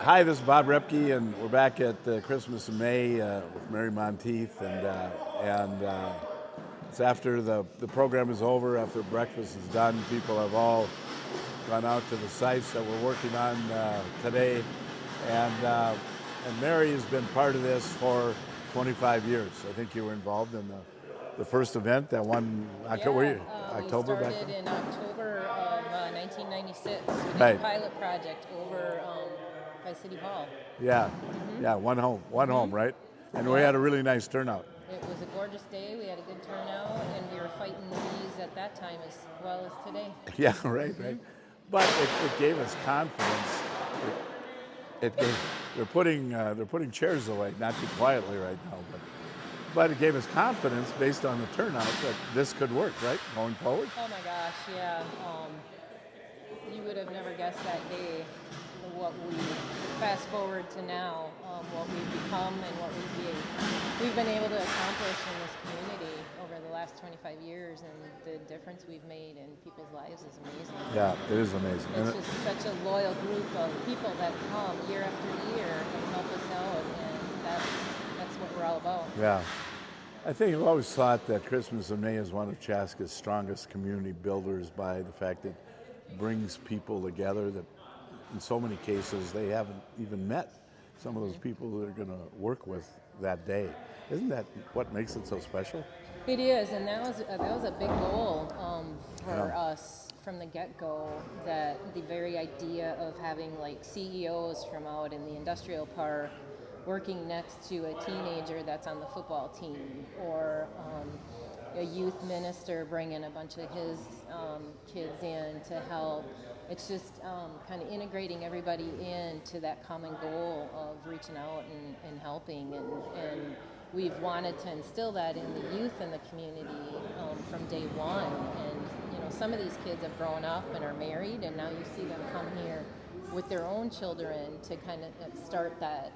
Hi, this is Bob Roepke, and we're back at Christmas in May with Mary Monteith, and it's after the program is over, after breakfast is done. People have all gone out to the sites that we're working on today, and Mary has been part of this for 25 years. I think you were involved in the first event, that one October. October we back started then? in October of 1996 with Right. a pilot project over by City Hall. Yeah, yeah, one home, right? And we Yeah. had a really nice turnout. It was a gorgeous day. We had a good turnout, and we were fighting the bees at that time as well as today. Yeah, right. But it gave us confidence. It gave they're putting chairs away, not too quietly right now, but it gave us confidence based on the turnout that this could work, right, going forward. Oh my gosh, yeah. You would have never guessed that day what we fast forward to now, what we've become and what we've been able to accomplish in this community over the last 25 years, and the difference we've made in people's lives is amazing. Yeah, it is amazing. It's just such a loyal group of people that come year after year and help us out, and that's what we're all about. Yeah. I think I've always thought that Christmas in May is one of Chaska's strongest community builders by the fact that it brings people together that in so many cases they haven't even met some of those people that are going to work with that day. Isn't that what makes it so special? It is, and that was a big goal for Yeah. us from the get-go. That the very idea of having like CEOs from out in the industrial park working next to a teenager that's on the football team, or a youth minister bringing a bunch of his kids in to help. It's just kind of integrating everybody into that common goal of reaching out and helping, and we've wanted to instill that in the youth in the community from day one. And some of these kids have grown up and are married, and now you see them come here with their own children to kind of start that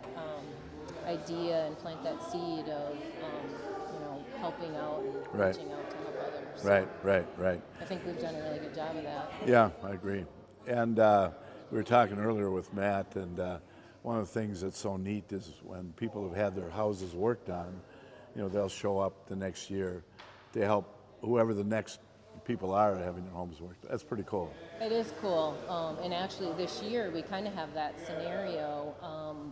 idea and plant that seed of helping out and Right. reaching out to help others. So Right. I think we've done a really good job of that. Yeah, I agree. And we were talking earlier with Matt, and one of the things that's so neat is when people have had their houses worked on, they'll show up the next year to help whoever the next people are having their homes worked. That's pretty cool. It is cool, and actually this year we kind of have that scenario.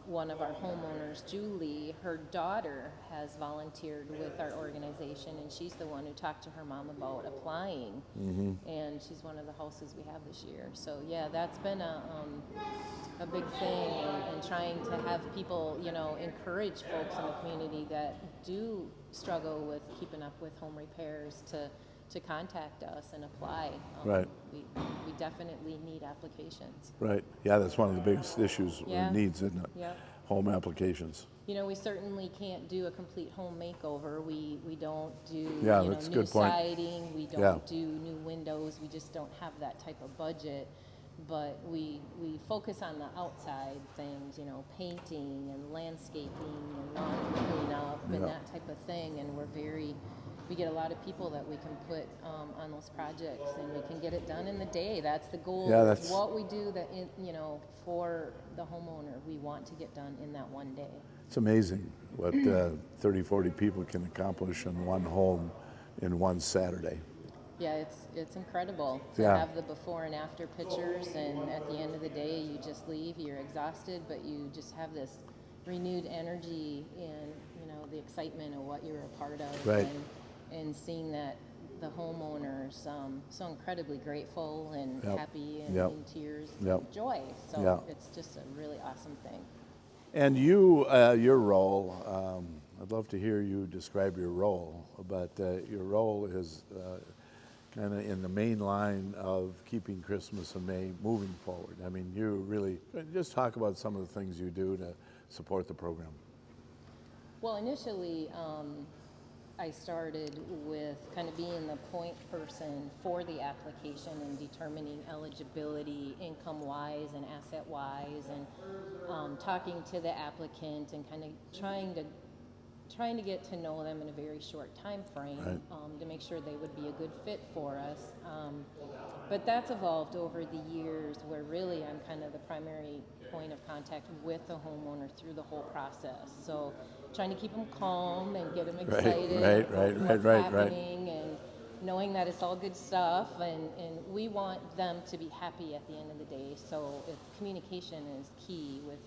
One of our homeowners, Julie, her daughter has volunteered with our organization, and she's the one who talked to her mom about applying, and she's one of the houses we have this year. So yeah, that's been a big thing, and trying to have people, encourage folks in the community that do struggle with keeping up with home repairs to contact us and apply. Right. We definitely need applications. Right. Yeah, that's one of the biggest issues Yeah. or needs, isn't it? Yep. Home applications. We certainly can't do a complete home makeover. We don't do Yeah, that's a new good point. siding. We don't do new windows. We just don't have that type of budget. But we focus on the outside things, painting and landscaping and lawn cleanup and that type of thing. And we get a lot of people that we can put on those projects, and we can get it done in the day. That's the goal. Yeah, It's what we do that for the homeowner, we want to get done in that one day. It's amazing what 30, 40 people can accomplish in one home in one Saturday. Yeah, it's incredible to Yeah. have the before and after pictures, and at the end of the day, you just leave. You're exhausted, but you just have this renewed energy and the excitement of what you're a part of. Right. And seeing that the homeowners so incredibly grateful and Yep. happy and Yep. in tears Yep. and joy. So Yeah. it's just a really awesome thing. And you, your role, I'd love to hear you describe your role, but your role is kind of in the main line of keeping Christmas in May moving forward. I mean, you really, just talk about some of the things you do to support the program. Well, initially, I started with kind of being the point person for the application and determining eligibility income-wise and asset-wise, and talking to the applicant and kind of trying to trying to get to know them in a very short time frame, Right. to make sure they would be a good fit for us. But that's evolved over the years where really I'm kind of the primary point of contact with the homeowner through the whole process. So trying to keep them calm and get them excited about what's happening and knowing that it's all good stuff, and we want them to be happy at the end of the day. So if communication is key with,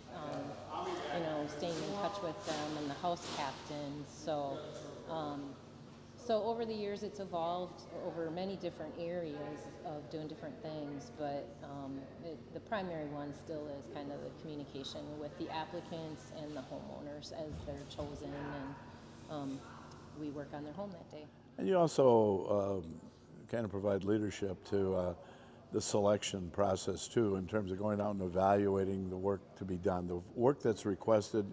staying in touch with them and the house captain. So over the years, it's evolved over many different areas of doing different things, but the primary one still is kind of the communication with the applicants and the homeowners as they're chosen, and we work on their home that day. And you also kind of provide leadership to the selection process too, in terms of going out and evaluating the work to be done, the work that's requested,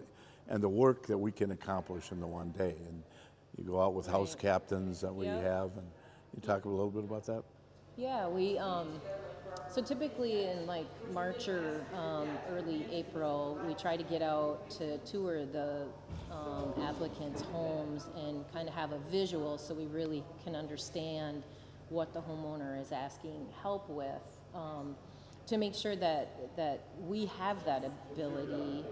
and the work that we can accomplish in the one day. And you go out with house captains that we have, and you talk a little bit about that? Yeah, we so typically in like March or early April, we try to get out to tour the applicants' homes and kind of have a visual so we really can understand what the homeowner is asking help with, to make sure that we have that ability,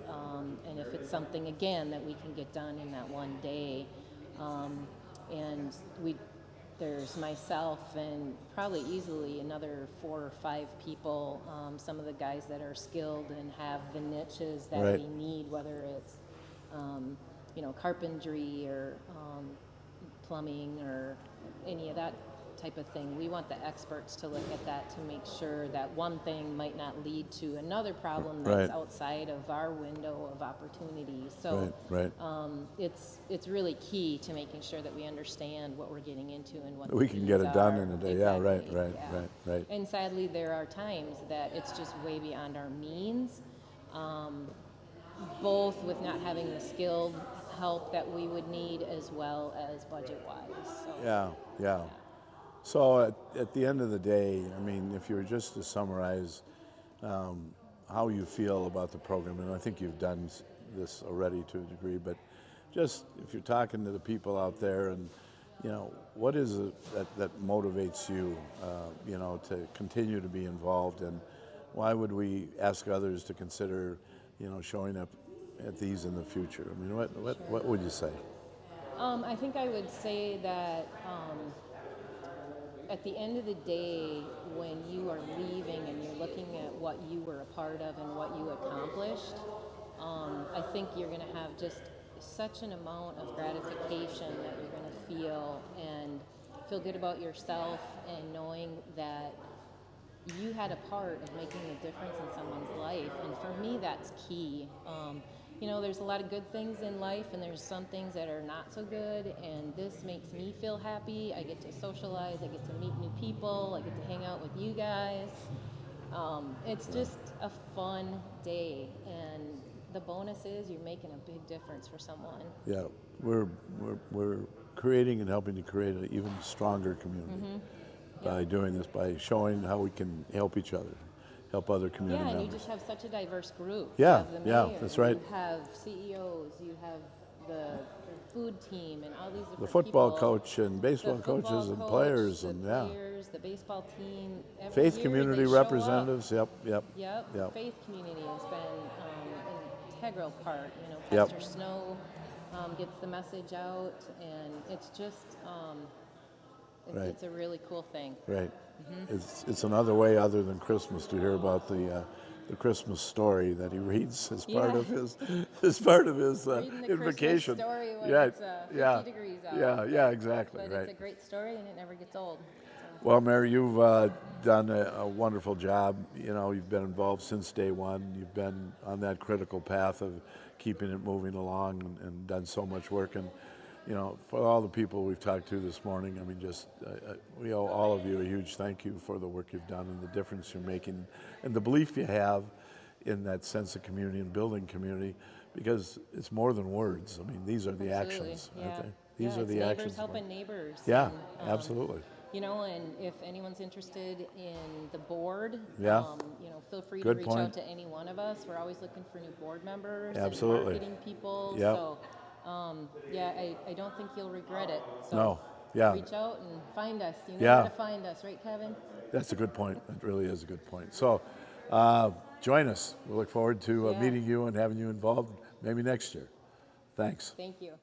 and if it's something, again, that we can get done in that one day. And there's myself and probably easily another 4 or 5 people, some of the guys that are skilled and have the niches that we need, whether it's, carpentry or plumbing or any of that type of thing. We want the experts to look at that to make sure that one thing might not lead to another problem that's outside of our window of opportunity. So it's really key to making sure that we understand what we're getting into and what we can get it done in a day. Exactly. Right. And sadly, there are times that it's just way beyond our means, both with not having the skilled help that we would need as well as budget-wise. So, Yeah. So at the end of the day, I mean, if you were just to summarize how you feel about the program, and I think you've done this already to a degree, but just if you're talking to the people out there, and what is it that motivates you, to continue to be involved, and why would we ask others to consider, showing up at these in the future? I mean, what would you say? I think I would say that at the end of the day, when you are leaving and you're looking at what you were a part of and what you accomplished, I think you're going to have just such an amount of gratification that you're going to feel, and feel good about yourself and knowing that you had a part of making a difference in someone's life. And for me, that's key. There's a lot of good things in life, and there's some things that are not so good, and this makes me feel happy. I get to socialize, I get to meet new people, I get to hang out with you guys. It's just a fun day, and the bonus is you're making a big difference for someone. Yeah, we're creating and helping to create an even stronger community by doing this, by showing how we can help each other, help other community members. Yeah, and you just have such a diverse group. Yeah, you have the mayor, that's right. You have CEOs, you have the food team, and all these different the football people. coach and baseball coaches and players, the and players, the baseball team. Every faith year community they show representatives. up. Yep. The faith community has been an integral part. Pastor Snow gets the message out, and it's just it's a really cool thing. Right. It's another way other than Christmas to hear about the Christmas story that he reads as part of his invocation. Story when it's 50 degrees out. Yeah, exactly. But it's a great story, and it never gets old. So. Well, Mary, you've done a wonderful job. You've been involved since day one. You've been on that critical path of keeping it moving along, and done so much work. And for all the people we've talked to this morning, I mean, just we owe all of you a huge thank you for the work you've done and the difference you're making, and the belief you have in that sense of community and building community, because it's more than words. I mean, these are the actions, aren't they? These are the neighbors actions. Helping neighbors. Yeah, and, absolutely. And if anyone's interested in the board, feel free Good to reach point. out to any one of us. We're always looking for new board members Absolutely. and marketing people. Yep. So I don't think you'll regret it. So No, yeah, reach out and find us. You know Yeah. where to find us, right, Kevin? that's a good point. That really is a good point. So join us. We look forward to Yeah. meeting you and having you involved maybe next year. Thanks. Thank you.